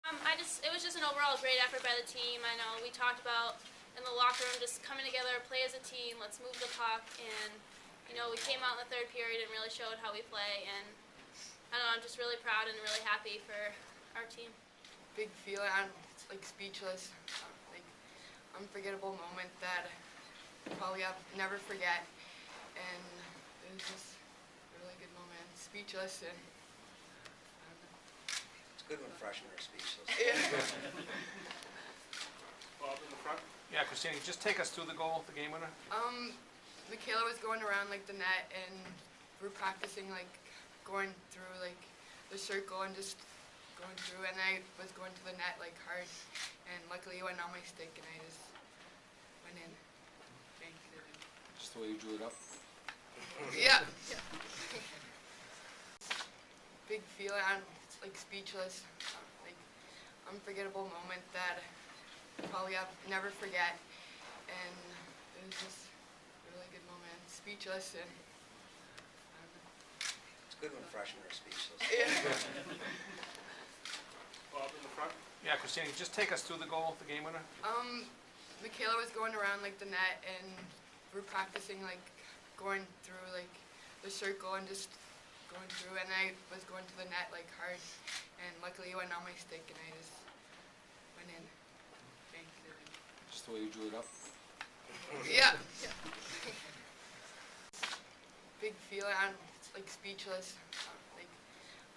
It was just an overall great effort by the team. I know we talked about in the locker room just coming together, play as a team, let's move the puck, and we came out in the third period and really showed how we play, and I don't know, I'm just really proud and really happy for our team. Big feeling, I'm speechless, unforgettable moment that probably I'll never forget, and it was just a really good moment, speechless, and Good when freshmen are speechless. Bob in the front. Yeah, Christina, just take us through the goal, the game winner. Michaela was going around the net, and we're practicing going through the circle and just going through, and I was going to the net hard, and luckily it went on my stick and I just went in. Thank you. Just the way you drew it up. Yeah. Big feeling, I'm speechless, unforgettable moment that probably I'll never forget, and it was just a really good moment, speechless, and It's good when freshmen are speechless. Bob in the front. Yeah, Christina, just take us through the goal, the game winner. Michaela was going around the net, and we're practicing going through the circle and just going through, and I was going to the net hard, and luckily it went on my stick and I just went in. Thank you. Just the way you drew it up. Yeah. Big feeling, I'm speechless,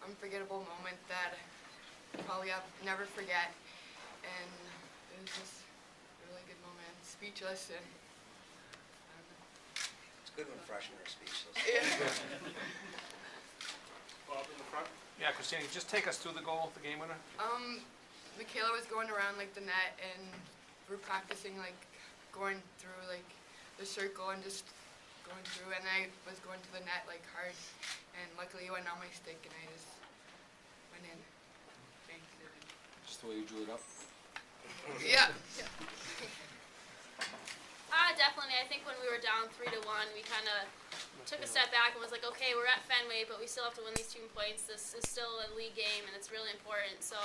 unforgettable moment that probably I'll never forget, and it was just a really good moment, speechless, and It's good when freshmen are speechless. Bob in the front. Yeah, Christina, just take us through the goal, the game winner. Michaela was going around the net, and we're practicing going through the circle and just going through, and I was going to the net hard, and luckily it went on my stick and I just went in. Thank you. Just the way you drew it up. Yeah. Definitely. I think when we were down 3-1, we kind of took a step back and was like, okay, we're at Fenway, but we still have to win these 2 points. This is still a league game, and it's really important. So,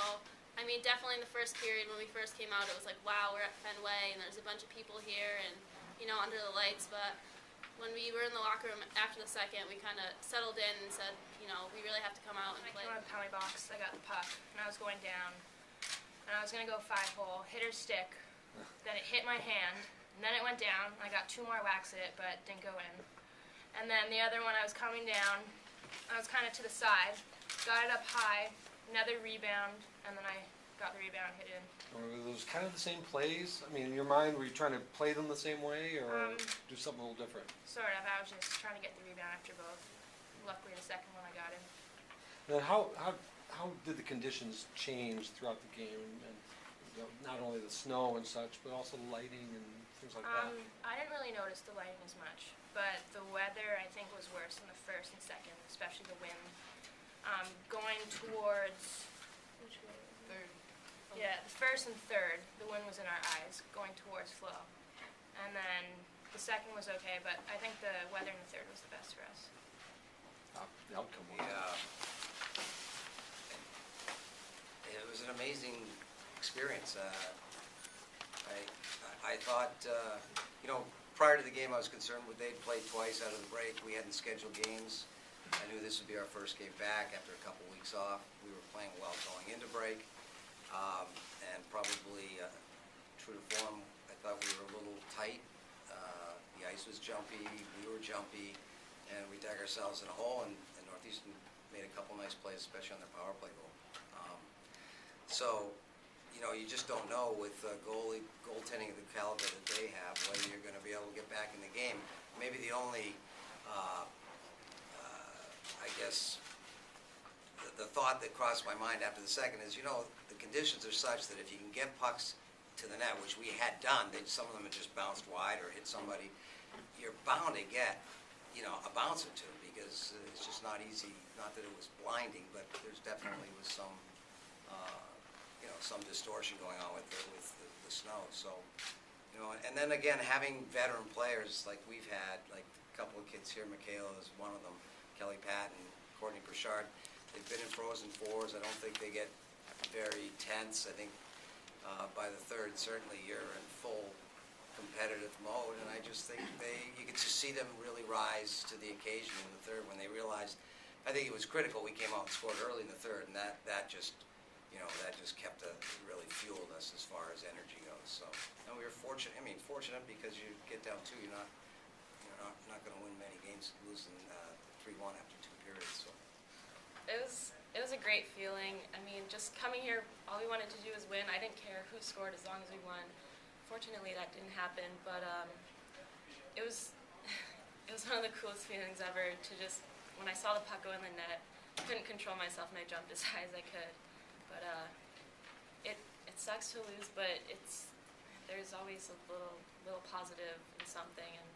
I mean, definitely in the first period when we first came out, it was like, wow, we're at Fenway, and there's a bunch of people here, and under the lights. But when we were in the locker room after the second, we kind of settled in and said, we really have to come out and play. I came on the penalty box, I got the puck, and I was going down, and I was going to go 5-hole, hit her stick, then it hit my hand, and then it went down. I got 2 more whacks at it, but didn't go in. And then the other one, I was coming down, I was kind of to the side, got it up high, another rebound, and then I got the rebound, hit in. Were those kind of the same plays? I mean, in your mind, were you trying to play them the same way, or do something a little different? Sort of, I was just trying to get the rebound after both. Luckily, the second one I got in. Then how did the conditions change throughout the game, and not only the snow and such, but also lighting and things like that? I didn't really notice the lighting as much, but the weather I think was worse in the first and second, especially the wind. Going towards which way? Third. Yeah, the first and third, the wind was in our eyes, going towards flow. And then the second was okay, but I think the weather in the third was the best for us. The outcome was. It was an amazing experience. I thought, prior to the game I was concerned they'd played twice out of the break. We hadn't scheduled games. I knew this would be our first game back after a couple weeks off. We were playing well going into break, and probably true to form, I thought we were a little tight. The ice was jumpy, we were jumpy, and we dug ourselves in a hole, and Northeastern made a couple nice plays, especially on their power play goal. So, you just don't know with goaltending of the caliber that they have whether you're going to be able to get back in the game. Maybe the only, I guess, the thought that crossed my mind after the second is, the conditions are such that if you can get pucks to the net, which we had done, some of them had just bounced wide or hit somebody, you're bound to get, a bounce or two, because it's just not easy. Not that it was blinding, but there's definitely was some distortion going on with the snow. So, and then again, having veteran players like we've had, like a couple of kids here, Michaela is one of them, Kelly Patton, Courtney Pritchard, they've been in Frozen Fours. I don't think they get very tense. I think by the third, certainly you're in full competitive mode, and I just think you could just see them really rise to the occasion in the third when they realized. I think it was critical we came out and scored early in the third, and that just kept really fueled us as far as energy goes. So, and we were fortunate. I mean, fortunate because you get down two, you're not going to win many games losing 3-1 after 2 periods. So. It was a great feeling. I mean, just coming here, all we wanted to do was win. I didn't care who scored as long as we won. Fortunately, that didn't happen, but it was one of the coolest feelings ever to just, when I saw the puck go in the net, I couldn't control myself and I jumped as high as I could. But it sucks to lose, but there's always a little positive in something, and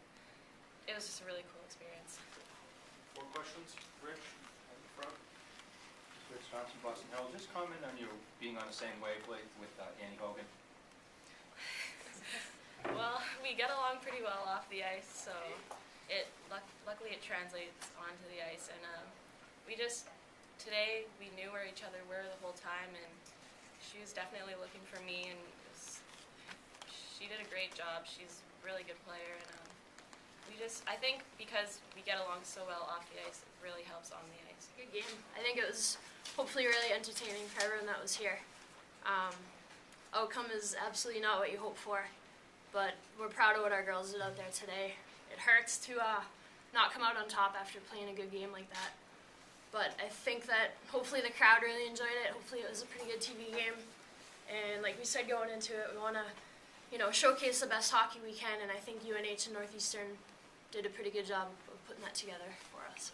it was just a really cool experience. More questions? Rich, at the front. Rich Johnson, Boston Herald. Just comment on you being on the same wavelength with Annie Hogan. Well, we get along pretty well off the ice, so luckily it translates onto the ice. And today we knew where each other were the whole time, and she was definitely looking for me, and she did a great job. She's a really good player, and I think because we get along so well off the ice, it really helps on the ice. Good game. I think it was hopefully really entertaining for everyone that was here. Outcome is absolutely not what you hope for, but we're proud of what our girls did out there today. It hurts to not come out on top after playing a good game like that, but I think that hopefully the crowd really enjoyed it. Hopefully it was a pretty good TV game, and like we said going into it, we want to showcase the best hockey we can, and I think UNH and Northeastern did a pretty good job of putting that together for us.